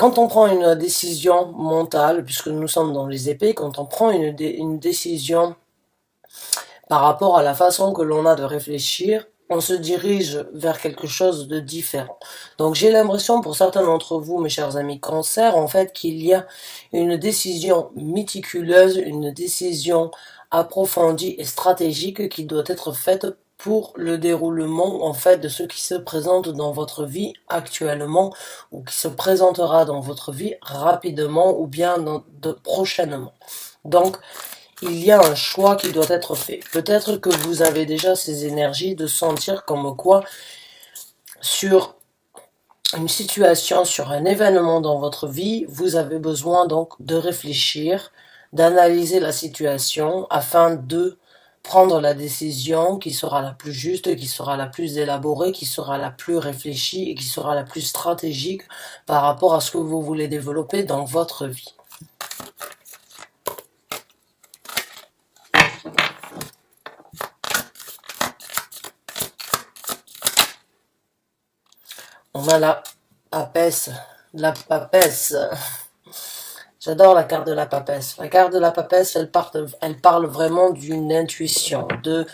Quand on prend une décision mentale, puisque nous sommes dans les épées, quand on prend une décision par rapport à la façon que l'on a de réfléchir, on se dirige vers quelque chose de différent. Donc j'ai l'impression pour certains d'entre vous, mes chers amis Cancer, en fait qu'il y a une décision méticuleuse, une décision approfondie et stratégique qui doit être faite pour le déroulement en fait de ce qui se présente dans votre vie actuellement ou qui se présentera dans votre vie rapidement ou bien prochainement. Donc il y a un choix qui doit être fait. Peut-être que vous avez déjà ces énergies de sentir comme quoi sur une situation, sur un événement dans votre vie, vous avez besoin donc de réfléchir, d'analyser la situation afin de prendre la décision qui sera la plus juste, qui sera la plus élaborée, qui sera la plus réfléchie et qui sera la plus stratégique par rapport à ce que vous voulez développer dans votre vie. On a la papesse, J'adore la carte de la papesse. La carte de la papesse, elle parle vraiment d'une intuition, de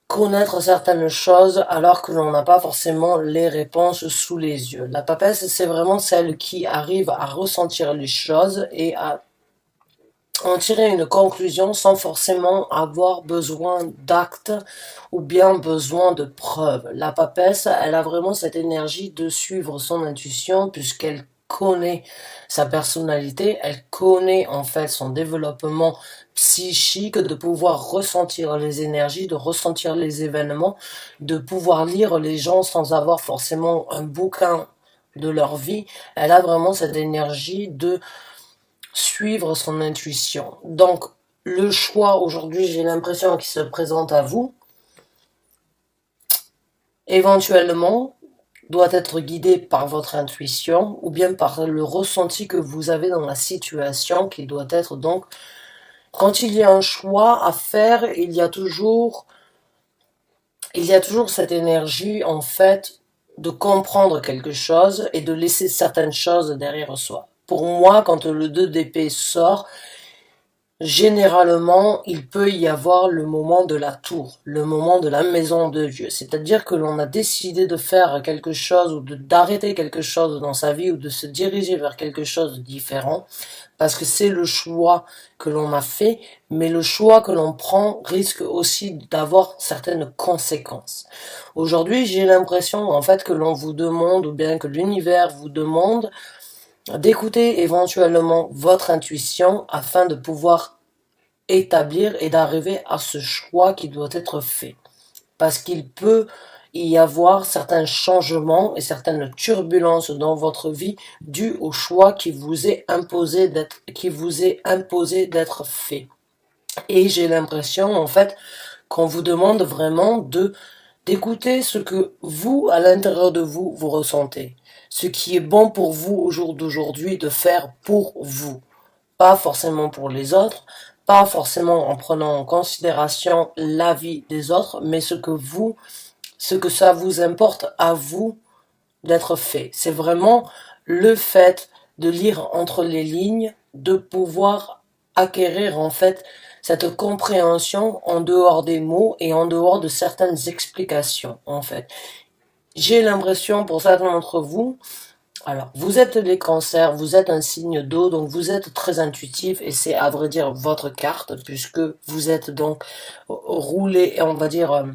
connaître certaines choses alors que l'on n'a pas forcément les réponses sous les yeux. La papesse, c'est vraiment celle qui arrive à ressentir les choses et à en tirer une conclusion sans forcément avoir besoin d'actes ou bien besoin de preuves. La papesse, elle a vraiment cette énergie de suivre son intuition puisqu'elle connaît sa personnalité, elle connaît en fait son développement psychique, de pouvoir ressentir les énergies, de ressentir les événements, de pouvoir lire les gens sans avoir forcément un bouquin de leur vie. Elle a vraiment cette énergie de suivre son intuition. Donc, le choix aujourd'hui, j'ai l'impression qu'il se présente à vous, éventuellement, doit être guidé par votre intuition ou bien par le ressenti que vous avez dans la situation qui doit être donc, quand il y a un choix à faire, il y a toujours cette énergie, en fait, de comprendre quelque chose et de laisser certaines choses derrière soi. Pour moi, quand le 2 d'épée sort, généralement, il peut y avoir le moment de la tour, le moment de la maison de Dieu. C'est-à-dire que l'on a décidé de faire quelque chose ou d'arrêter quelque chose dans sa vie ou de se diriger vers quelque chose de différent parce que c'est le choix que l'on a fait, mais le choix que l'on prend risque aussi d'avoir certaines conséquences. Aujourd'hui, j'ai l'impression en fait que l'on vous demande ou bien que l'univers vous demande d'écouter éventuellement votre intuition afin de pouvoir établir et d'arriver à ce choix qui doit être fait. Parce qu'il peut y avoir certains changements et certaines turbulences dans votre vie dues au choix qui vous est imposé d'être fait. Et j'ai l'impression, en fait, qu'on vous demande vraiment d'écouter ce que vous, à l'intérieur de vous, vous ressentez. Ce qui est bon pour vous au jour d'aujourd'hui de faire pour vous. Pas forcément pour les autres, pas forcément en prenant en considération l'avis des autres, mais ce que ça vous importe à vous d'être fait. C'est vraiment le fait de lire entre les lignes, de pouvoir acquérir en fait cette compréhension en dehors des mots et en dehors de certaines explications en fait. J'ai l'impression pour certains d'entre vous, alors vous êtes les cancers, vous êtes un signe d'eau, donc vous êtes très intuitif et c'est à vrai dire votre carte puisque vous êtes donc roulé, on va dire,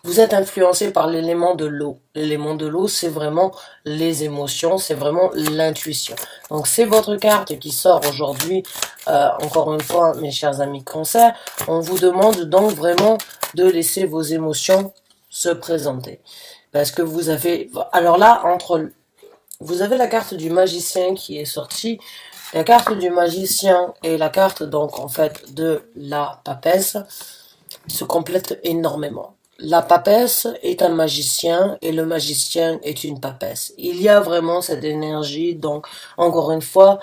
vous êtes influencé par l'élément de l'eau. L'élément de l'eau, c'est vraiment les émotions, c'est vraiment l'intuition. Donc c'est votre carte qui sort aujourd'hui. Encore une fois, mes chers amis cancer, on vous demande donc vraiment de laisser vos émotions se présenter. Parce que vous avez... Alors là, vous avez la carte du magicien qui est sortie. La carte du magicien et la carte donc en fait de la papesse se complètent énormément. La papesse est un magicien et le magicien est une papesse. Il y a vraiment cette énergie, donc encore une fois,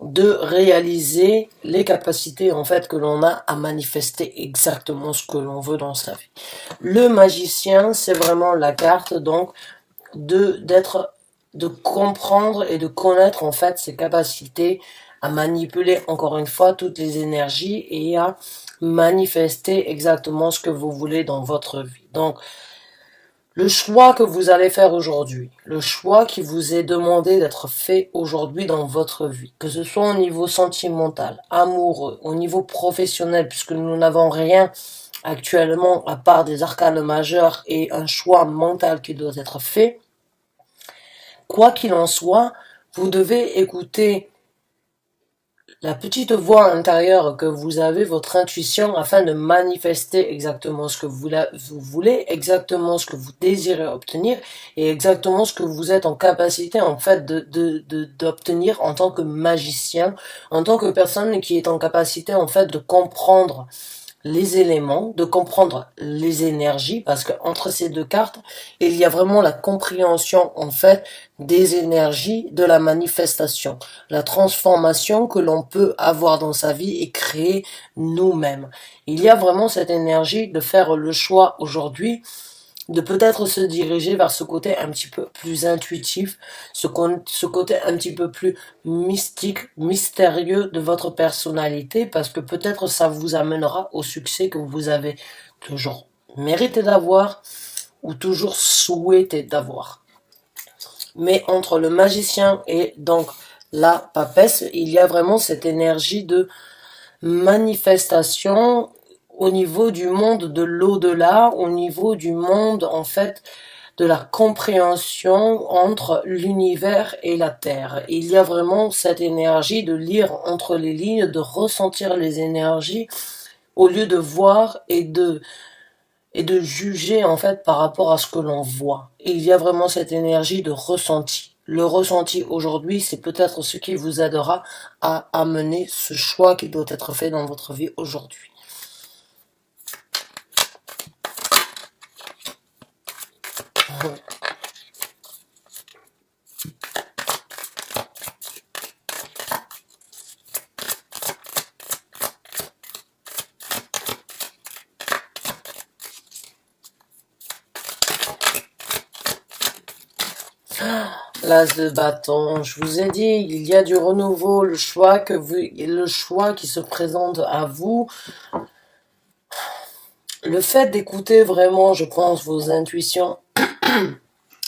de réaliser les capacités en fait que l'on a à manifester exactement ce que l'on veut dans sa vie. Le magicien, c'est vraiment la carte donc d'être de comprendre et de connaître en fait ses capacités à manipuler encore une fois toutes les énergies et à manifester exactement ce que vous voulez dans votre vie. Donc, le choix que vous allez faire aujourd'hui, le choix qui vous est demandé d'être fait aujourd'hui dans votre vie, que ce soit au niveau sentimental, amoureux, au niveau professionnel, puisque nous n'avons rien actuellement à part des arcanes majeures et un choix mental qui doit être fait, quoi qu'il en soit, vous devez écouter la petite voix intérieure que vous avez, votre intuition, afin de manifester exactement ce que vous voulez, exactement ce que vous désirez obtenir et exactement ce que vous êtes en capacité en fait d'obtenir en tant que magicien, en tant que personne qui est en capacité en fait de comprendre les éléments, de comprendre les énergies, parce que entre ces deux cartes, il y a vraiment la compréhension en fait des énergies de la manifestation, la transformation que l'on peut avoir dans sa vie et créer nous-mêmes. Il y a vraiment cette énergie de faire le choix aujourd'hui de peut-être se diriger vers ce côté un petit peu plus intuitif, ce côté un petit peu plus mystique, mystérieux de votre personnalité, parce que peut-être ça vous amènera au succès que vous avez toujours mérité d'avoir ou toujours souhaité d'avoir. Mais entre le magicien et donc la papesse, il y a vraiment cette énergie de manifestation au niveau du monde de l'au-delà, au niveau du monde en fait de la compréhension entre l'univers et la Terre. Il y a vraiment cette énergie de lire entre les lignes, de ressentir les énergies au lieu de voir et de juger en fait par rapport à ce que l'on voit. Et il y a vraiment cette énergie de ressenti. Le ressenti aujourd'hui, c'est peut-être ce qui vous aidera à amener ce choix qui doit être fait dans votre vie aujourd'hui. L'as de bâton, je vous ai dit, il y a du renouveau, le choix qui se présente à vous. Le fait d'écouter vraiment, je pense, vos intuitions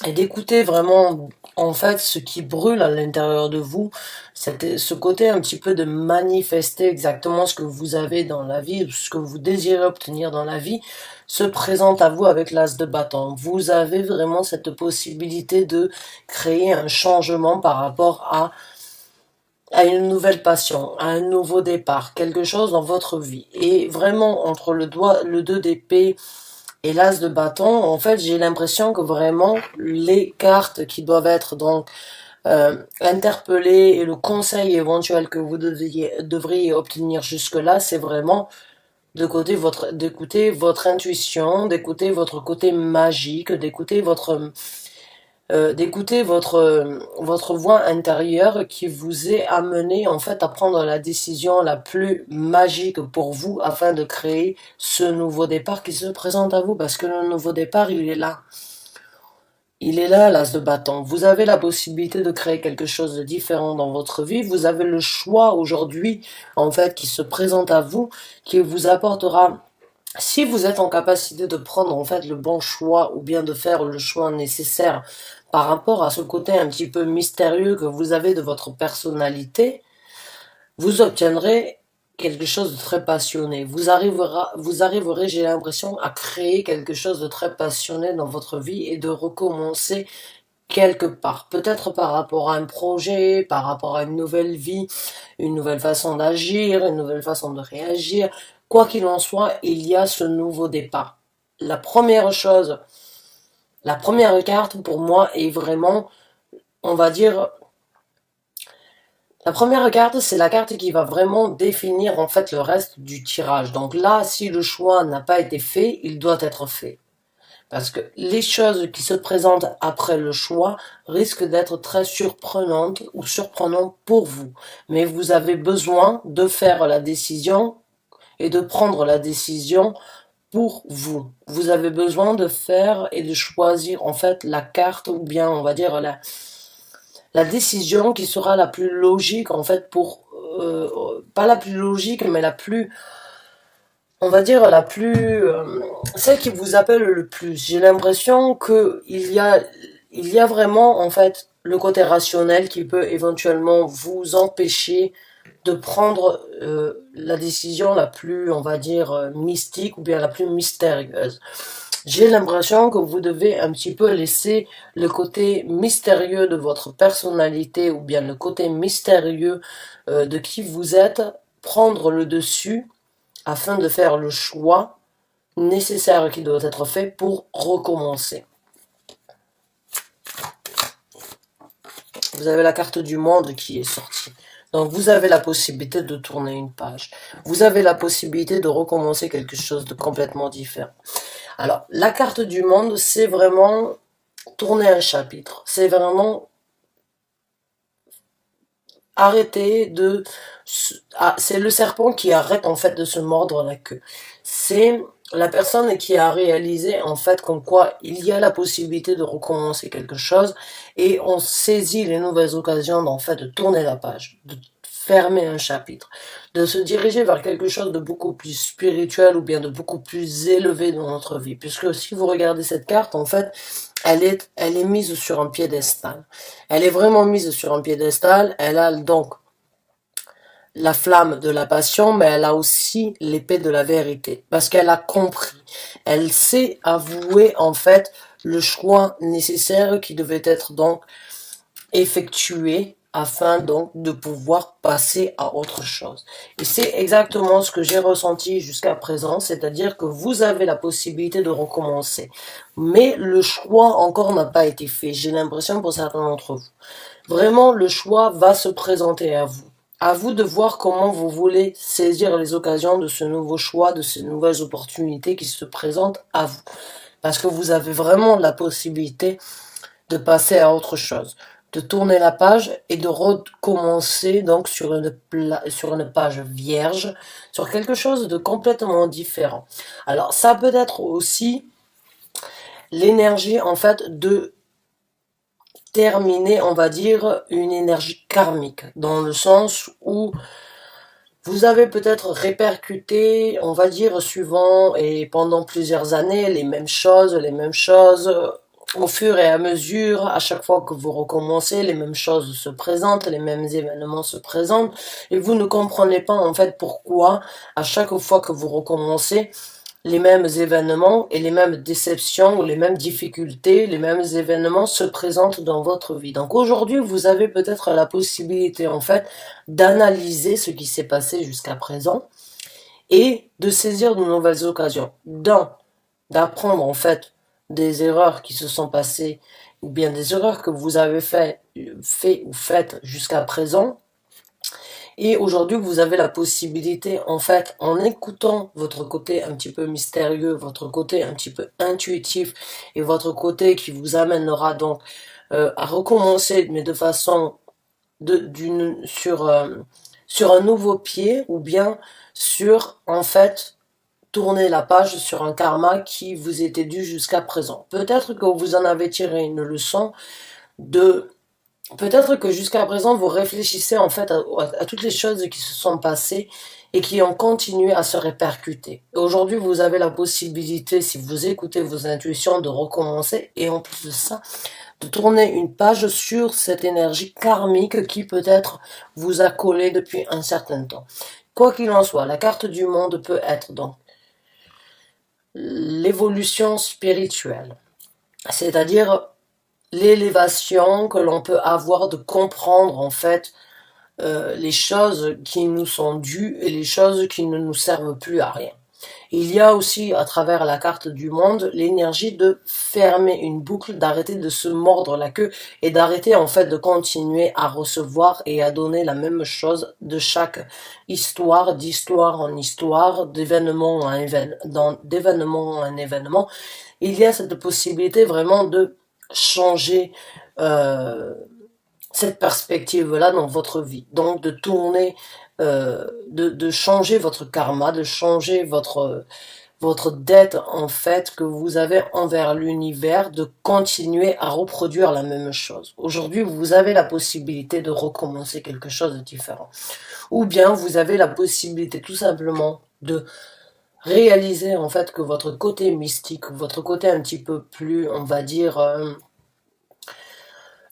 et d'écouter vraiment, en fait, ce qui brûle à l'intérieur de vous, ce côté un petit peu de manifester exactement ce que vous avez dans la vie, ce que vous désirez obtenir dans la vie, se présente à vous avec l'as de bâton. Vous avez vraiment cette possibilité de créer un changement par rapport à une nouvelle passion, à un nouveau départ, quelque chose dans votre vie. Et vraiment, entre le 2 d'épée et l'as de bâton, en fait, j'ai l'impression que vraiment, les cartes qui doivent être donc interpellées et le conseil éventuel que vous devriez obtenir jusque-là, c'est vraiment d'écouter votre intuition, d'écouter votre côté magique, d'écouter votre voix intérieure qui vous est amenée en fait à prendre la décision la plus magique pour vous afin de créer ce nouveau départ qui se présente à vous, parce que le nouveau départ il est là. Il est là, l'as de bâton. Vous avez la possibilité de créer quelque chose de différent dans votre vie. Vous avez le choix aujourd'hui, en fait, qui se présente à vous, qui vous apportera, si vous êtes en capacité de prendre, en fait, le bon choix ou bien de faire le choix nécessaire par rapport à ce côté un petit peu mystérieux que vous avez de votre personnalité, vous obtiendrez quelque chose de très passionné. Vous arriverez, j'ai l'impression, à créer quelque chose de très passionné dans votre vie et de recommencer quelque part. Peut-être par rapport à un projet, par rapport à une nouvelle vie, une nouvelle façon d'agir, une nouvelle façon de réagir. Quoi qu'il en soit, il y a ce nouveau départ. La première chose, la première carte pour moi est vraiment, on va dire, la première carte, c'est la carte qui va vraiment définir en fait le reste du tirage. Donc là, si le choix n'a pas été fait, il doit être fait. Parce que les choses qui se présentent après le choix risquent d'être très surprenantes ou surprenantes pour vous. Mais vous avez besoin de faire la décision et de prendre la décision pour vous. Vous avez besoin de faire et de choisir en fait la carte ou bien on va dire la décision qui sera la plus logique en fait pour pas la plus logique mais la plus, on va dire la plus celle qui vous appelle le plus. J'ai l'impression que il y a vraiment en fait le côté rationnel qui peut éventuellement vous empêcher de prendre la décision la plus, on va dire, mystique ou bien la plus mystérieuse. J'ai l'impression que vous devez un petit peu laisser le côté mystérieux de votre personnalité ou bien le côté mystérieux de qui vous êtes prendre le dessus afin de faire le choix nécessaire qui doit être fait pour recommencer. Vous avez la carte du monde qui est sortie. Donc vous avez la possibilité de tourner une page. Vous avez la possibilité de recommencer quelque chose de complètement différent. Alors, la carte du monde, c'est vraiment tourner un chapitre. C'est vraiment arrêter de... c'est le serpent qui arrête en fait de se mordre la queue. C'est la personne qui a réalisé en fait comme quoi il y a la possibilité de recommencer quelque chose et on saisit les nouvelles occasions en fait de tourner la page, de fermer un chapitre, de se diriger vers quelque chose de beaucoup plus spirituel ou bien de beaucoup plus élevé dans notre vie. Puisque si vous regardez cette carte, en fait, elle est mise sur un piédestal. Elle est vraiment mise sur un piédestal. Elle a donc la flamme de la passion, mais elle a aussi l'épée de la vérité. Parce qu'elle a compris. Elle sait avouer, en fait, le choix nécessaire qui devait être donc effectué afin donc de pouvoir passer à autre chose. Et c'est exactement ce que j'ai ressenti jusqu'à présent, c'est-à-dire que vous avez la possibilité de recommencer. Mais le choix encore n'a pas été fait, j'ai l'impression pour certains d'entre vous. Vraiment, le choix va se présenter à vous. À vous de voir comment vous voulez saisir les occasions de ce nouveau choix, de ces nouvelles opportunités qui se présentent à vous. Parce que vous avez vraiment la possibilité de passer à autre chose, de tourner la page et de recommencer donc sur une page vierge, sur quelque chose de complètement différent. Alors ça peut être aussi l'énergie en fait de terminer, on va dire, une énergie karmique, dans le sens où vous avez peut-être répercuté, on va dire, suivant et pendant plusieurs années, les mêmes choses, au fur et à mesure, à chaque fois que vous recommencez, les mêmes choses se présentent, les mêmes événements se présentent, et vous ne comprenez pas, en fait, pourquoi, à chaque fois que vous recommencez, les mêmes événements et les mêmes déceptions ou les mêmes difficultés, les mêmes événements se présentent dans votre vie. Donc aujourd'hui, vous avez peut-être la possibilité en fait d'analyser ce qui s'est passé jusqu'à présent et de saisir de nouvelles occasions. D'apprendre en fait des erreurs qui se sont passées ou bien des erreurs que vous avez fait ou faites jusqu'à présent. Et aujourd'hui, vous avez la possibilité, en fait, en écoutant votre côté un petit peu mystérieux, votre côté un petit peu intuitif et votre côté qui vous amènera donc à recommencer, mais de façon sur un nouveau pied ou bien sur, en fait, tourner la page sur un karma qui vous était dû jusqu'à présent. Peut-être que vous en avez tiré une leçon de peut-être que jusqu'à présent, vous réfléchissez en fait à toutes les choses qui se sont passées et qui ont continué à se répercuter. Aujourd'hui, vous avez la possibilité, si vous écoutez vos intuitions, de recommencer et en plus de ça, de tourner une page sur cette énergie karmique qui peut-être vous a collé depuis un certain temps. Quoi qu'il en soit, la carte du monde peut être donc l'évolution spirituelle, c'est-à-dire l'élévation que l'on peut avoir de comprendre en fait les choses qui nous sont dues et les choses qui ne nous servent plus à rien. Il y a aussi à travers la carte du monde l'énergie de fermer une boucle, d'arrêter de se mordre la queue et d'arrêter en fait de continuer à recevoir et à donner la même chose de chaque histoire, d'histoire en histoire, d'événement en événement. Il y a cette possibilité vraiment de changer cette perspective-là dans votre vie. Donc de tourner, de changer votre karma, de changer votre dette en fait que vous avez envers l'univers de continuer à reproduire la même chose. Aujourd'hui, vous avez la possibilité de recommencer quelque chose de différent. Ou bien vous avez la possibilité tout simplement de réaliser en fait que votre côté mystique, votre côté un petit peu plus, on va dire,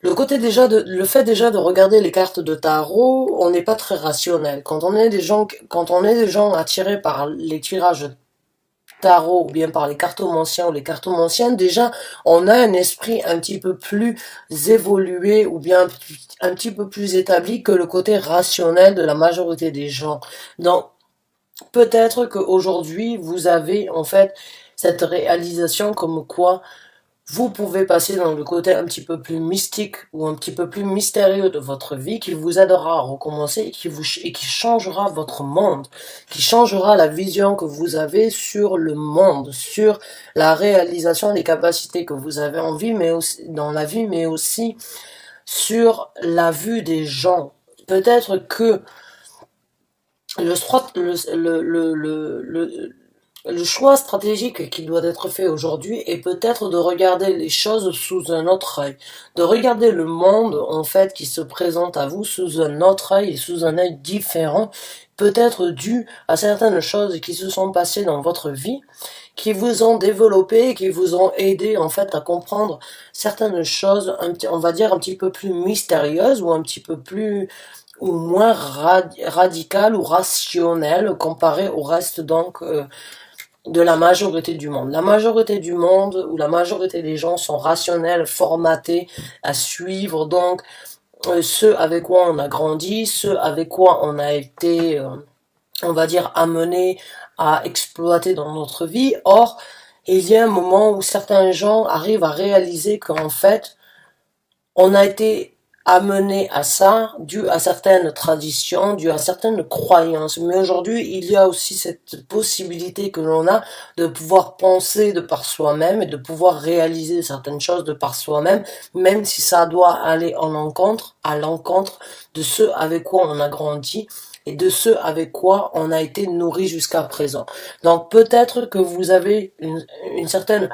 le fait déjà de regarder les cartes de tarot, on n'est pas très rationnel. Quand on est des gens attirés par les tirages tarot ou bien par les cartomanciens ou les cartomanciennes, déjà, on a un esprit un petit peu plus évolué ou bien un petit peu plus établi que le côté rationnel de la majorité des gens. Donc, peut-être qu'aujourd'hui, vous avez en fait cette réalisation comme quoi vous pouvez passer dans le côté un petit peu plus mystique ou un petit peu plus mystérieux de votre vie qui vous aidera à recommencer et qui changera votre monde, qui changera la vision que vous avez sur le monde, sur la réalisation des capacités que vous avez en vie, mais aussi dans la vie, mais aussi sur la vue des gens. Peut-être que le, le choix stratégique qui doit être fait aujourd'hui est peut-être de regarder les choses sous un autre œil, de regarder le monde en fait qui se présente à vous sous un autre œil et sous un œil différent, peut-être dû à certaines choses qui se sont passées dans votre vie, qui vous ont développé, qui vous ont aidé en fait à comprendre certaines choses, on va dire un petit peu plus mystérieuses ou un petit peu plus ou moins radical ou rationnel comparé au reste donc de la majorité du monde. La majorité du monde ou la majorité des gens sont rationnels, formatés à suivre donc ce avec quoi on a grandi, ce avec quoi on a été, on va dire, amené à exploiter dans notre vie. Or, il y a un moment où certains gens arrivent à réaliser qu'en fait, on a été amené à ça, dû à certaines traditions, dû à certaines croyances. Mais aujourd'hui, il y a aussi cette possibilité que l'on a de pouvoir penser de par soi-même et de pouvoir réaliser certaines choses de par soi-même, même si ça doit aller à l'encontre de ceux avec quoi on a grandi et de ceux avec quoi on a été nourri jusqu'à présent. Donc peut-être que vous avez une certaine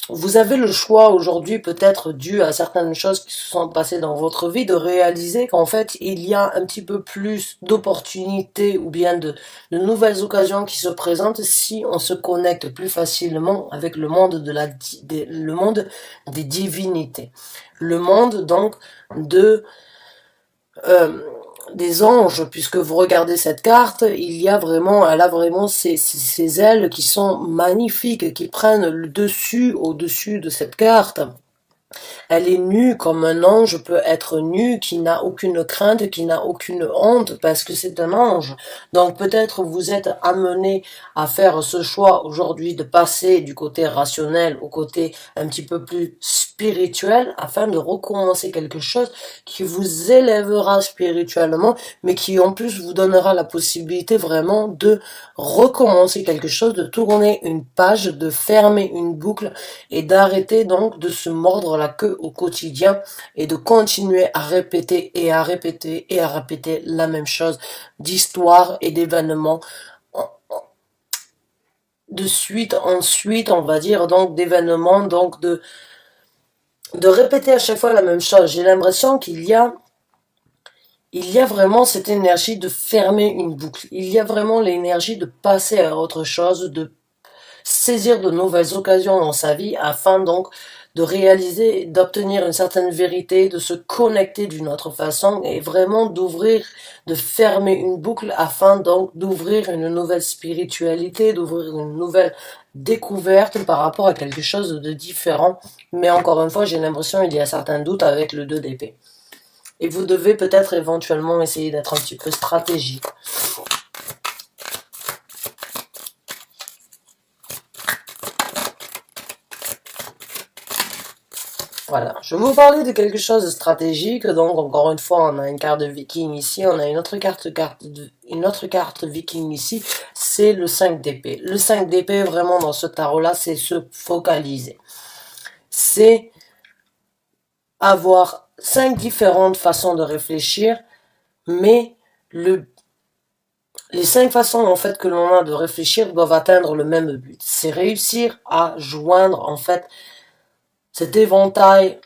vous avez le choix aujourd'hui, peut-être dû à certaines choses qui se sont passées dans votre vie, de réaliser qu'en fait, il y a un petit peu plus d'opportunités ou bien de nouvelles occasions qui se présentent si on se connecte plus facilement avec le monde le monde des divinités. Le monde, donc, de, euh, des anges, puisque vous regardez cette carte, elle a vraiment ces ailes qui sont magnifiques, qui prennent le dessus au-dessus de cette carte. Elle est nue comme un ange peut être nu, qui n'a aucune crainte, qui n'a aucune honte, parce que c'est un ange. Donc peut-être vous êtes amené à faire ce choix aujourd'hui de passer du côté rationnel au côté un petit peu plus spirituel, afin de recommencer quelque chose qui vous élèvera spirituellement, mais qui en plus vous donnera la possibilité vraiment de recommencer quelque chose, de tourner une page, de fermer une boucle et d'arrêter donc de se mordre la queue au quotidien et de continuer à répéter et à répéter et à répéter la même chose d'histoire et d'événements de suite en suite, on va dire, donc d'événements, donc de répéter à chaque fois la même chose. J'ai l'impression il y a vraiment cette énergie de fermer une boucle. Il y a vraiment l'énergie de passer à autre chose, de saisir de nouvelles occasions dans sa vie afin donc de réaliser, d'obtenir une certaine vérité, de se connecter d'une autre façon et vraiment d'ouvrir, de fermer une boucle afin donc d'ouvrir une nouvelle spiritualité, d'ouvrir une nouvelle découverte par rapport à quelque chose de différent. Mais encore une fois, j'ai l'impression qu'il y a certains doutes avec le 2 d'épée. Et vous devez peut-être éventuellement essayer d'être un petit peu stratégique. Voilà, je vais vous parler de quelque chose de stratégique. Donc encore une fois, on a une carte de Viking ici, on a une autre carte Viking ici, c'est le 5 d'épée. Le 5 d'épée, vraiment dans ce tarot-là, c'est se focaliser. C'est avoir 5 différentes façons de réfléchir, mais Les 5 façons en fait que l'on a de réfléchir doivent atteindre le même but. C'est réussir à joindre en fait cet éventail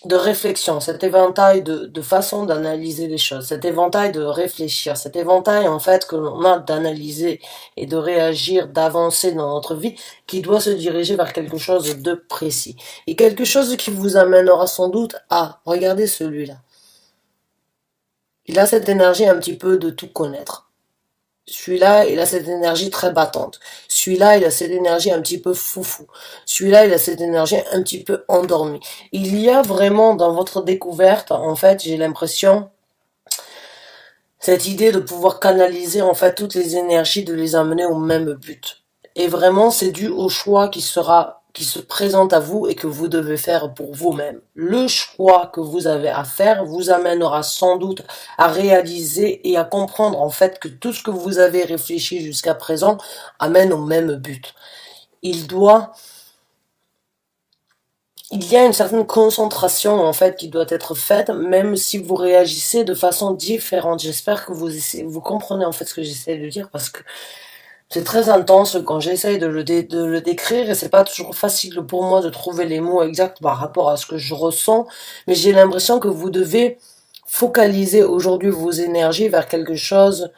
de réflexion, cet éventail de façon d'analyser les choses, cet éventail de réfléchir, cet éventail en fait que l'on a d'analyser et de réagir, d'avancer dans notre vie, qui doit se diriger vers quelque chose de précis. Et quelque chose qui vous amènera sans doute à regarder celui-là. Il a cette énergie un petit peu de tout connaître. Celui-là, il a cette énergie très battante. Celui-là, il a cette énergie un petit peu foufou. Celui-là, il a cette énergie un petit peu endormie. Il y a vraiment dans votre découverte, en fait, j'ai l'impression, cette idée de pouvoir canaliser, en fait, toutes les énergies, de les amener au même but. Et vraiment, c'est dû au choix qui se présente à vous et que vous devez faire pour vous-même. Le choix que vous avez à faire vous amènera sans doute à réaliser et à comprendre en fait que tout ce que vous avez réfléchi jusqu'à présent amène au même but. Il y a une certaine concentration en fait qui doit être faite, même si vous réagissez de façon différente. J'espère que vous comprenez en fait ce que j'essaie de dire, parce que c'est très intense quand j'essaye de le décrire, et c'est pas toujours facile pour moi de trouver les mots exacts par rapport à ce que je ressens, mais j'ai l'impression que vous devez focaliser aujourd'hui vos énergies vers quelque chose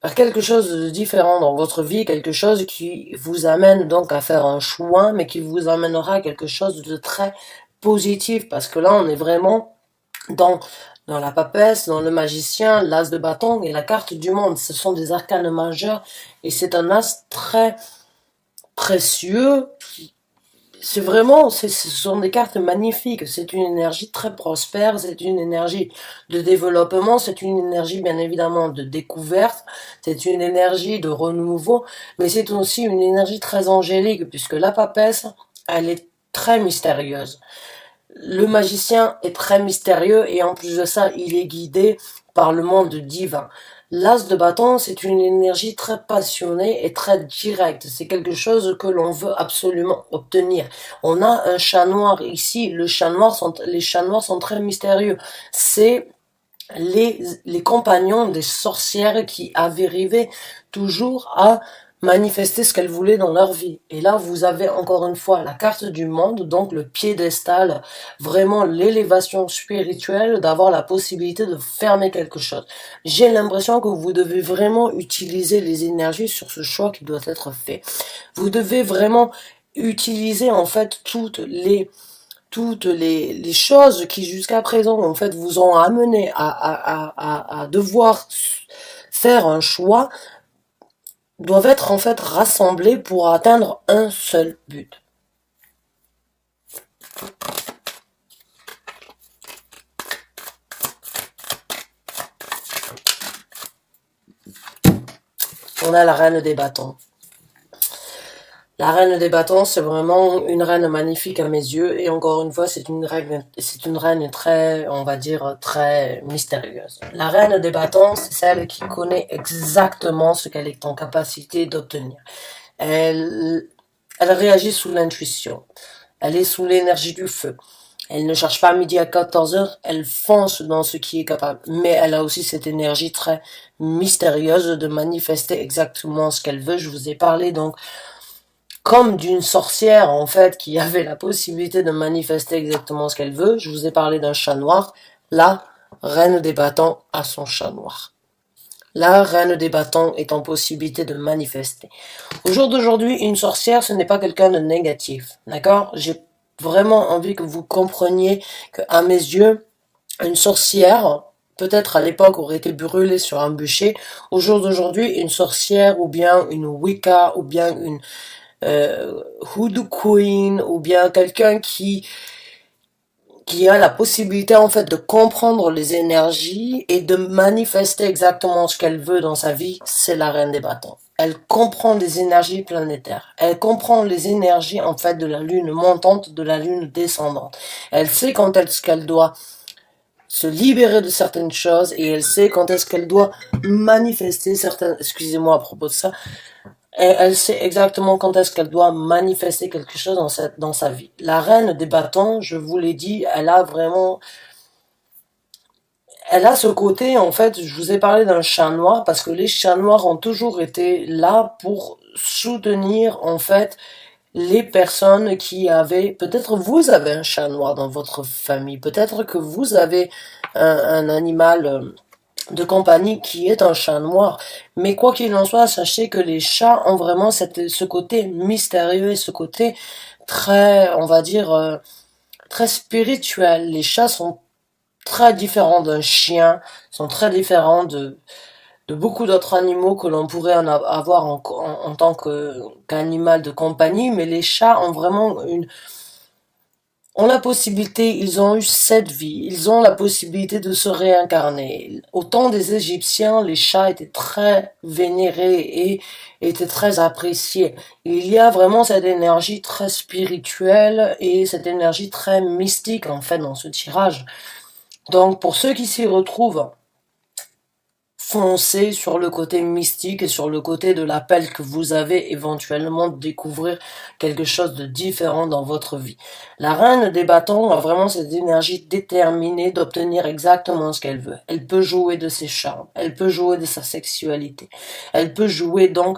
de différent dans votre vie, quelque chose qui vous amène donc à faire un choix, mais qui vous amènera à quelque chose de très positif, parce que là on est vraiment dans la papesse, dans le magicien, l'as de bâton et la carte du monde. Ce sont des arcanes majeurs et c'est un as très précieux. C'est vraiment, ce sont des cartes magnifiques. C'est une énergie très prospère, c'est une énergie de développement, c'est une énergie bien évidemment de découverte, c'est une énergie de renouveau, mais c'est aussi une énergie très angélique, puisque la papesse, elle est très mystérieuse. Le magicien est très mystérieux et en plus de ça, il est guidé par le monde divin. L'as de bâton, c'est une énergie très passionnée et très directe. C'est quelque chose que l'on veut absolument obtenir. On a un chat noir ici. Les chats noirs sont très mystérieux. C'est les compagnons des sorcières qui avaient rêvé toujours à manifester ce qu'elles voulaient dans leur vie. Et là, vous avez encore une fois la carte du monde, donc le piédestal, vraiment l'élévation spirituelle, d'avoir la possibilité de fermer quelque chose. J'ai l'impression que vous devez vraiment utiliser les énergies sur ce choix qui doit être fait. Vous devez vraiment utiliser en fait toutes les choses qui jusqu'à présent en fait vous ont amené à devoir faire un choix, doivent être en fait rassemblées pour atteindre un seul but. On a la reine des bâtons. La reine des bâtons, c'est vraiment une reine magnifique à mes yeux, et encore une fois, c'est une reine très, on va dire, très mystérieuse. La reine des bâtons, c'est celle qui connaît exactement ce qu'elle est en capacité d'obtenir. Elle, elle réagit sous l'intuition. Elle est sous l'énergie du feu. Elle ne cherche pas à midi à 14 heures, elle fonce dans ce qui est capable. Mais elle a aussi cette énergie très mystérieuse de manifester exactement ce qu'elle veut. Je vous ai parlé donc comme d'une sorcière en fait qui avait la possibilité de manifester exactement ce qu'elle veut. Je vous ai parlé d'un chat noir. La reine des bâtons a son chat noir. La reine des bâtons est en possibilité de manifester. Au jour d'aujourd'hui, une sorcière, ce n'est pas quelqu'un de négatif. D'accord? J'ai vraiment envie que vous compreniez que, à mes yeux, une sorcière, peut-être à l'époque, aurait été brûlée sur un bûcher. Au jour d'aujourd'hui, une sorcière, ou bien une Wicca, ou bien une Hoodoo Queen, ou bien quelqu'un qui a la possibilité en fait de comprendre les énergies et de manifester exactement ce qu'elle veut dans sa vie, c'est la reine des bâtons. Elle comprend les énergies planétaires. Elle comprend les énergies en fait de la lune montante, de la lune descendante. Elle sait quand est-ce qu'elle doit se libérer de certaines choses, et elle sait quand est-ce qu'elle doit manifester certaines, excusez-moi à propos de ça, et elle sait exactement quand est-ce qu'elle doit manifester quelque chose dans sa vie. La reine des bâtons, je vous l'ai dit, elle a ce côté, en fait, je vous ai parlé d'un chat noir parce que les chats noirs ont toujours été là pour soutenir, en fait, les personnes qui avaient, peut-être vous avez un chat noir dans votre famille, peut-être que vous avez un animal de compagnie qui est un chat noir, mais quoi qu'il en soit, sachez que les chats ont vraiment ce côté mystérieux et ce côté très, on va dire, très spirituel. Les chats sont très différents d'un chien, sont très différents de beaucoup d'autres animaux que l'on pourrait avoir en tant qu'animal de compagnie, mais les chats ont vraiment ont la possibilité, ils ont eu cette vie, ils ont la possibilité de se réincarner. Au temps des Égyptiens, les chats étaient très vénérés et étaient très appréciés. Il y a vraiment cette énergie très spirituelle et cette énergie très mystique, en fait, dans ce tirage. Donc, pour ceux qui s'y retrouvent, foncez sur le côté mystique et sur le côté de l'appel que vous avez éventuellement de découvrir quelque chose de différent dans votre vie. La reine des bâtons a vraiment cette énergie déterminée d'obtenir exactement ce qu'elle veut. Elle peut jouer de ses charmes, elle peut jouer de sa sexualité, elle peut jouer donc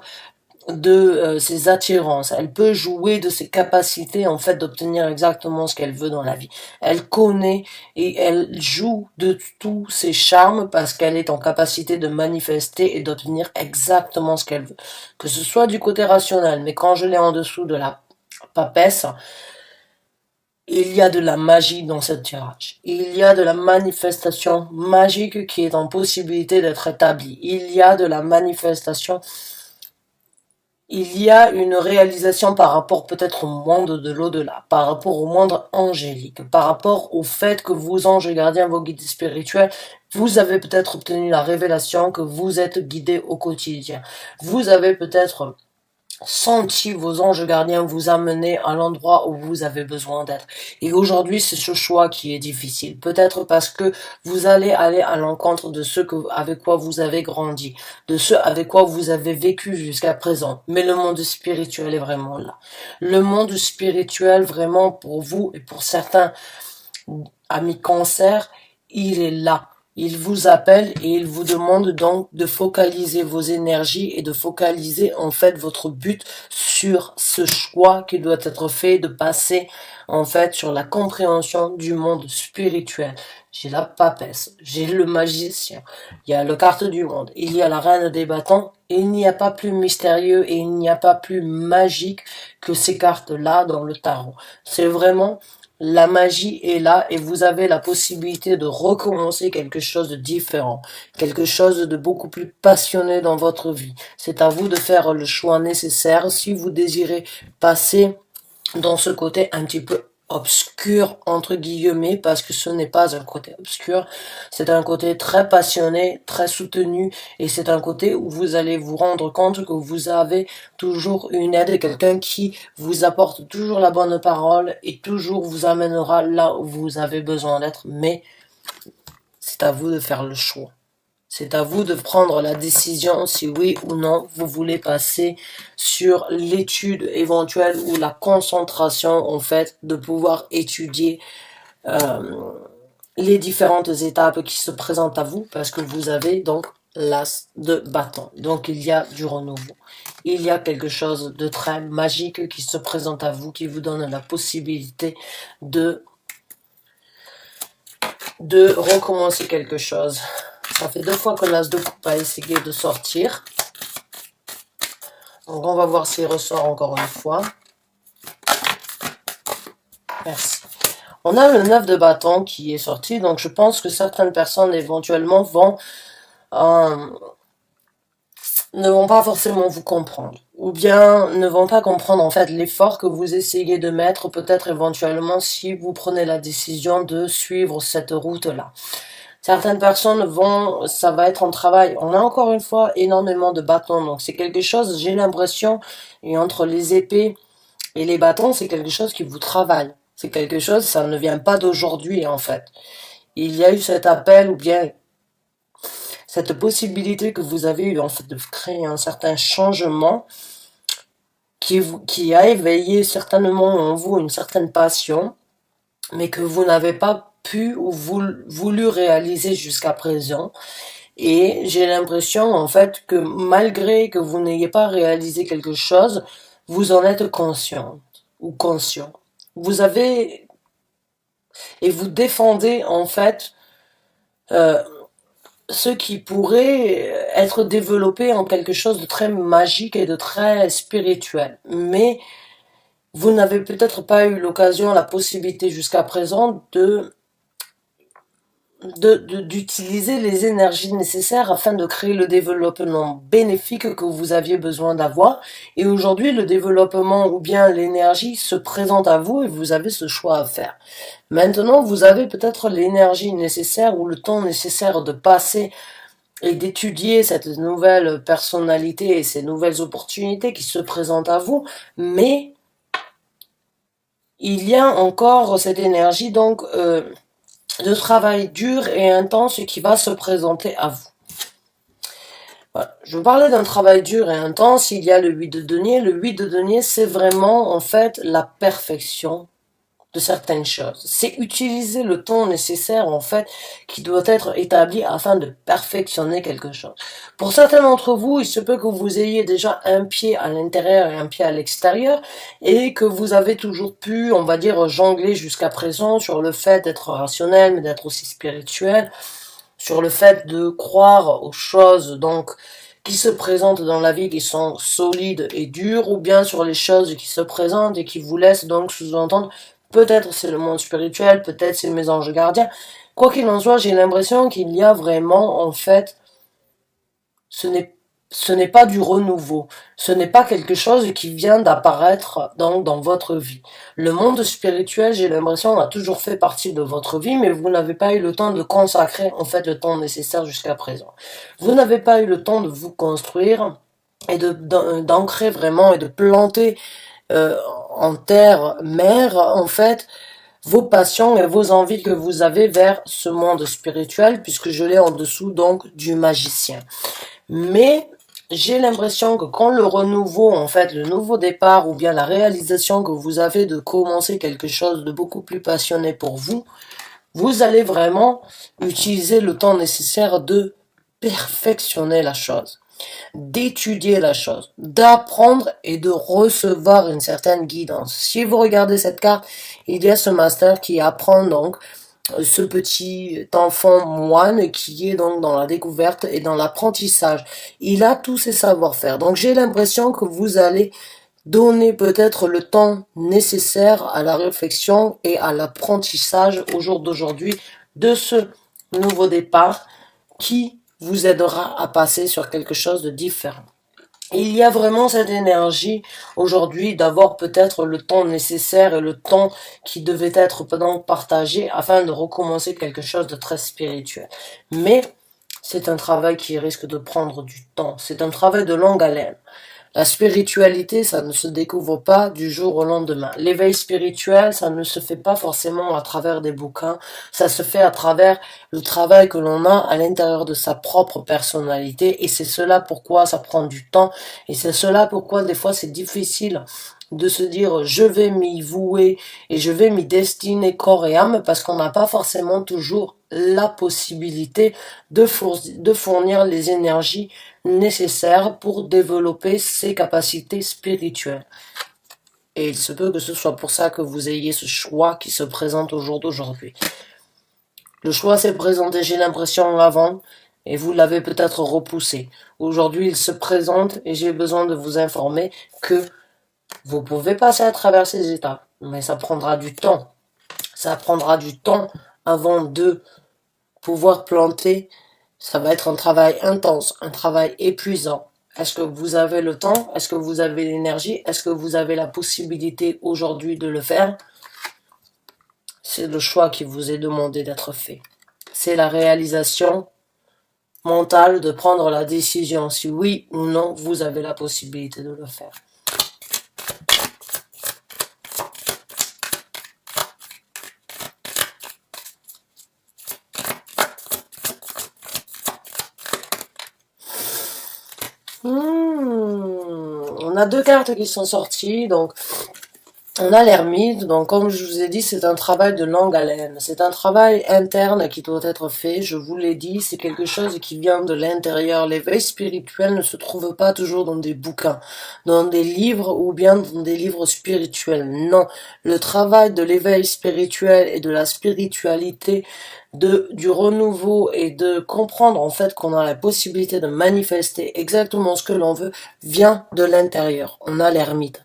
de ses attirances, elle peut jouer de ses capacités en fait d'obtenir exactement ce qu'elle veut dans la vie. Elle connaît et elle joue de tous ses charmes parce qu'elle est en capacité de manifester et d'obtenir exactement ce qu'elle veut. Que ce soit du côté rationnel, mais quand je l'ai en dessous de la papesse, il y a de la magie dans ce tirage. Il y a de la manifestation magique qui est en possibilité d'être établie. Il y a de la manifestation, il y a une réalisation par rapport peut-être au monde de l'au-delà, par rapport au monde angélique, par rapport au fait que vos anges gardiens, vos guides spirituels, vous avez peut-être obtenu la révélation que vous êtes guidé au quotidien. Vous avez peut-être senti vos anges gardiens vous amener à l'endroit où vous avez besoin d'être. Et aujourd'hui, c'est ce choix qui est difficile. Peut-être parce que vous allez aller à l'encontre de ceux avec quoi vous avez grandi, de ceux avec quoi vous avez vécu jusqu'à présent. Mais le monde spirituel est vraiment là. Le monde spirituel, vraiment, pour vous et pour certains amis cancer, il est là. Il vous appelle et il vous demande donc de focaliser vos énergies et de focaliser en fait votre but sur ce choix qui doit être fait, de passer en fait sur la compréhension du monde spirituel. J'ai la papesse, j'ai le magicien, il y a la carte du monde, il y a la reine des bâtons, et il n'y a pas plus mystérieux et il n'y a pas plus magique que ces cartes-là dans le tarot. C'est vraiment la magie est là et vous avez la possibilité de recommencer quelque chose de différent, quelque chose de beaucoup plus passionné dans votre vie. C'est à vous de faire le choix nécessaire si vous désirez passer dans ce côté un petit peu obscur entre guillemets parce que ce n'est pas un côté obscur, c'est un côté très passionné, très soutenu et c'est un côté où vous allez vous rendre compte que vous avez toujours une aide, quelqu'un qui vous apporte toujours la bonne parole et toujours vous amènera là où vous avez besoin d'être, mais c'est à vous de faire le choix. C'est à vous de prendre la décision si oui ou non vous voulez passer sur l'étude éventuelle ou la concentration en fait de pouvoir étudier les différentes étapes qui se présentent à vous parce que vous avez donc l'as de bâton. Donc il y a du renouveau. Il y a quelque chose de très magique qui se présente à vous, qui vous donne la possibilité de recommencer quelque chose. Ça fait 2 fois que l'as de coupe a essayé de sortir. Donc on va voir s'il ressort encore une fois. Merci. On a le 9 de bâton qui est sorti, donc je pense que certaines personnes éventuellement ne vont pas forcément vous comprendre. Ou bien ne vont pas comprendre en fait l'effort que vous essayez de mettre, peut-être éventuellement si vous prenez la décision de suivre cette route-là. Certaines personnes ça va être en travail. On a encore une fois énormément de bâtons, donc c'est quelque chose, j'ai l'impression, et entre les épées et les bâtons, c'est quelque chose qui vous travaille. C'est quelque chose, ça ne vient pas d'aujourd'hui en fait. Il y a eu cet appel ou bien cette possibilité que vous avez eu en fait de créer un certain changement qui a éveillé certainement en vous une certaine passion, mais que vous n'avez pas pu ou voulu réaliser jusqu'à présent. Et j'ai l'impression, en fait, que malgré que vous n'ayez pas réalisé quelque chose, vous en êtes consciente ou conscient. Vous avez, et vous défendez, en fait, euh, ce qui pourrait être développé en quelque chose de très magique et de très spirituel. Mais vous n'avez peut-être pas eu l'occasion, la possibilité jusqu'à présent d'utiliser les énergies nécessaires afin de créer le développement bénéfique que vous aviez besoin d'avoir. Et aujourd'hui, le développement ou bien l'énergie se présente à vous et vous avez ce choix à faire. Maintenant, vous avez peut-être l'énergie nécessaire ou le temps nécessaire de passer et d'étudier cette nouvelle personnalité et ces nouvelles opportunités qui se présentent à vous, mais il y a encore cette énergie donc de travail dur et intense qui va se présenter à vous. Voilà. Je vous parlais d'un travail dur et intense, il y a le 8 de denier. Le 8 de denier, c'est vraiment en fait la perfection de certaines choses. C'est utiliser le temps nécessaire en fait qui doit être établi afin de perfectionner quelque chose. Pour certains d'entre vous, il se peut que vous ayez déjà un pied à l'intérieur et un pied à l'extérieur et que vous avez toujours pu, on va dire, jongler jusqu'à présent sur le fait d'être rationnel mais d'être aussi spirituel, sur le fait de croire aux choses donc qui se présentent dans la vie qui sont solides et dures, ou bien sur les choses qui se présentent et qui vous laissent donc sous-entendre peut-être c'est le monde spirituel, peut-être c'est mes anges gardiens. Quoi qu'il en soit, j'ai l'impression qu'il y a vraiment, en fait, ce n'est pas du renouveau. Ce n'est pas quelque chose qui vient d'apparaître dans votre vie. Le monde spirituel, j'ai l'impression, a toujours fait partie de votre vie, mais vous n'avez pas eu le temps de consacrer, en fait, le temps nécessaire jusqu'à présent. Vous n'avez pas eu le temps de vous construire et d'ancrer vraiment et de planter en terre mère, en fait, vos passions et vos envies que vous avez vers ce monde spirituel, puisque je l'ai en dessous donc du magicien. Mais j'ai l'impression que quand le renouveau, en fait, le nouveau départ ou bien la réalisation que vous avez de commencer quelque chose de beaucoup plus passionné pour vous, vous allez vraiment utiliser le temps nécessaire de perfectionner la chose, d'étudier la chose, d'apprendre et de recevoir une certaine guidance. Si vous regardez cette carte, il y a ce master qui apprend donc ce petit enfant moine qui est donc dans la découverte et dans l'apprentissage. Il a tous ses savoir-faire. Donc j'ai l'impression que vous allez donner peut-être le temps nécessaire à la réflexion et à l'apprentissage au jour d'aujourd'hui de ce nouveau départ qui vous aidera à passer sur quelque chose de différent. Il y a vraiment cette énergie aujourd'hui d'avoir peut-être le temps nécessaire et le temps qui devait être donc partagé afin de recommencer quelque chose de très spirituel. Mais c'est un travail qui risque de prendre du temps. C'est un travail de longue haleine. La spiritualité, ça ne se découvre pas du jour au lendemain. L'éveil spirituel, ça ne se fait pas forcément à travers des bouquins, ça se fait à travers le travail que l'on a à l'intérieur de sa propre personnalité, et c'est cela pourquoi ça prend du temps, et c'est cela pourquoi des fois c'est difficile de se dire je vais m'y vouer et je vais m'y destiner corps et âme, parce qu'on n'a pas forcément toujours la possibilité de fournir les énergies nécessaires pour développer ses capacités spirituelles. Et il se peut que ce soit pour ça que vous ayez ce choix qui se présente au jour d'aujourd'hui. Le choix s'est présenté, j'ai l'impression, avant, et vous l'avez peut-être repoussé. Aujourd'hui, il se présente et j'ai besoin de vous informer que vous pouvez passer à travers ces étapes, mais ça prendra du temps. Ça prendra du temps avant de pouvoir planter. Ça va être un travail intense, un travail épuisant. Est-ce que vous avez le temps? Est-ce que vous avez l'énergie? Est-ce que vous avez la possibilité aujourd'hui de le faire? C'est le choix qui vous est demandé d'être fait. C'est la réalisation mentale de prendre la décision si oui ou non vous avez la possibilité de le faire. On a deux cartes qui sont sorties, donc On a l'ermite, donc comme je vous ai dit, c'est un travail de longue haleine. C'est un travail interne qui doit être fait, je vous l'ai dit, c'est quelque chose qui vient de l'intérieur. L'éveil spirituel ne se trouve pas toujours dans des bouquins, dans des livres ou bien dans des livres spirituels. Non, le travail de l'éveil spirituel et de la spiritualité, du renouveau et de comprendre en fait qu'on a la possibilité de manifester exactement ce que l'on veut, vient de l'intérieur. On a l'ermite.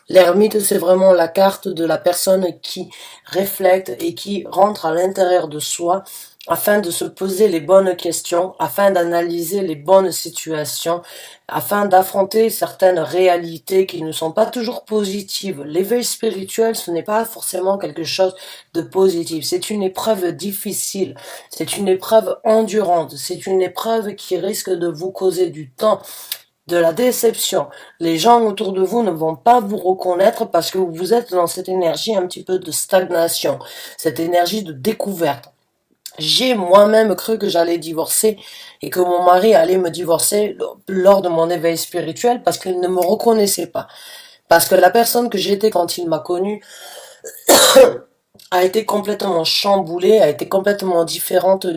L'ermite, c'est vraiment la carte de la personne qui reflète et qui rentre à l'intérieur de soi afin de se poser les bonnes questions, afin d'analyser les bonnes situations, afin d'affronter certaines réalités qui ne sont pas toujours positives. L'éveil spirituel, ce n'est pas forcément quelque chose de positif. C'est une épreuve difficile. C'est une épreuve endurante. C'est une épreuve qui risque de vous causer du temps, de la déception. Les gens autour de vous ne vont pas vous reconnaître parce que vous êtes dans cette énergie un petit peu de stagnation, cette énergie de découverte. J'ai moi-même cru que j'allais divorcer et que mon mari allait me divorcer lors de mon éveil spirituel parce qu'il ne me reconnaissait pas. Parce que la personne que j'étais quand il m'a connue a été complètement chamboulée, a été complètement différente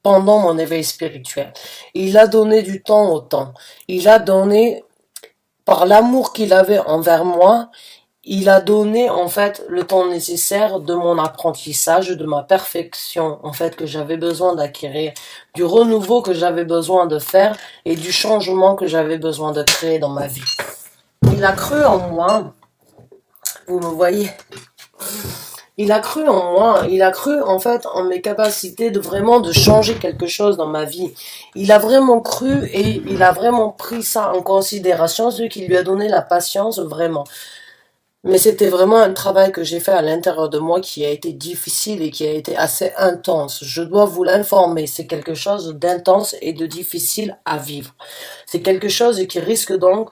pendant mon éveil spirituel. Il a donné du temps au temps. Il a donné, par l'amour qu'il avait envers moi, il a donné en fait le temps nécessaire de mon apprentissage, de ma perfection en fait que j'avais besoin d'acquérir, du renouveau que j'avais besoin de faire et du changement que j'avais besoin de créer dans ma vie. Il a cru en moi, vous me voyez, il a cru en moi, il a cru en fait en mes capacités de vraiment de changer quelque chose dans ma vie. Il a vraiment cru et il a vraiment pris ça en considération, ce qui lui a donné la patience vraiment. Mais c'était vraiment un travail que j'ai fait à l'intérieur de moi qui a été difficile et qui a été assez intense. Je dois vous l'informer, c'est quelque chose d'intense et de difficile à vivre. C'est quelque chose qui risque donc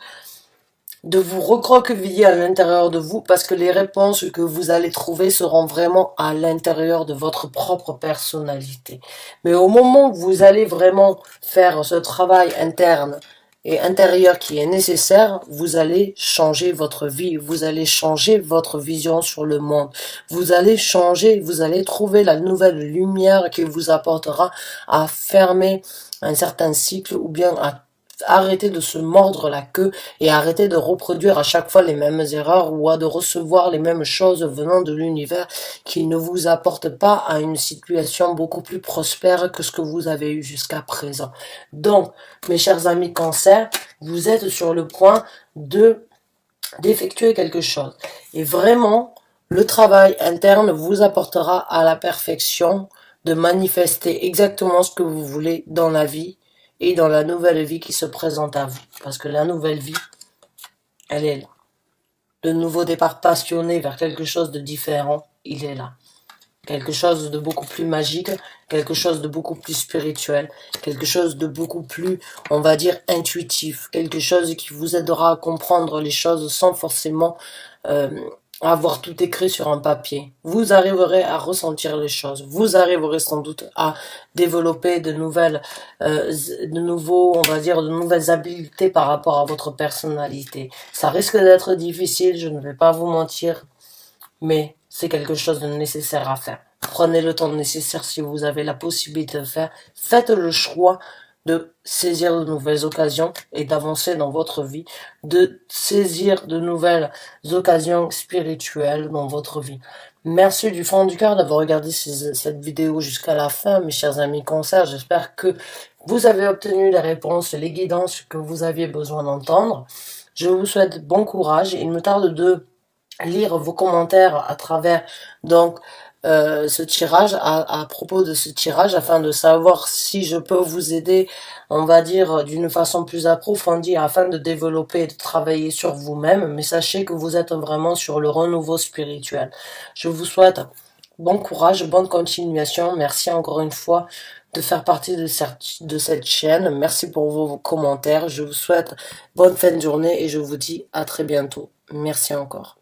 de vous recroqueviller à l'intérieur de vous parce que les réponses que vous allez trouver seront vraiment à l'intérieur de votre propre personnalité. Mais au moment où vous allez vraiment faire ce travail interne et intérieur qui est nécessaire, vous allez changer votre vie, vous allez changer votre vision sur le monde, vous allez changer, vous allez trouver la nouvelle lumière qui vous apportera à fermer un certain cycle ou bien à arrêter de se mordre la queue et arrêter de reproduire à chaque fois les mêmes erreurs ou à de recevoir les mêmes choses venant de l'univers qui ne vous apportent pas à une situation beaucoup plus prospère que ce que vous avez eu jusqu'à présent. Donc, mes chers amis Cancer, vous êtes sur le point d'effectuer quelque chose. Et vraiment, le travail interne vous apportera à la perfection de manifester exactement ce que vous voulez dans la vie et dans la nouvelle vie qui se présente à vous. Parce que la nouvelle vie, elle est là. Le nouveau départ passionné vers quelque chose de différent, il est là. Quelque chose de beaucoup plus magique, quelque chose de beaucoup plus spirituel, quelque chose de beaucoup plus, on va dire, intuitif, quelque chose qui vous aidera à comprendre les choses sans forcément avoir tout écrit sur un papier. Vous arriverez à ressentir les choses. Vous arriverez sans doute à développer de nouvelles, on va dire, de nouvelles habiletés par rapport à votre personnalité. Ça risque d'être difficile, je ne vais pas vous mentir, mais c'est quelque chose de nécessaire à faire. Prenez le temps nécessaire si vous avez la possibilité de faire. Faites le choix de saisir de nouvelles occasions et d'avancer dans votre vie, de saisir de nouvelles occasions spirituelles dans votre vie. Merci du fond du cœur d'avoir regardé cette vidéo jusqu'à la fin, mes chers amis Cancer. J'espère que vous avez obtenu les réponses et les guidances que vous aviez besoin d'entendre. Je vous souhaite bon courage. Il me tarde de lire vos commentaires à travers donc ce tirage, à propos de ce tirage, afin de savoir si je peux vous aider, on va dire, d'une façon plus approfondie, afin de développer et de travailler sur vous-même. Mais sachez que vous êtes vraiment sur le renouveau spirituel. Je vous souhaite bon courage, bonne continuation. Merci encore une fois de faire partie de cette chaîne. Merci pour vos commentaires. Je vous souhaite bonne fin de journée et je vous dis à très bientôt. Merci encore.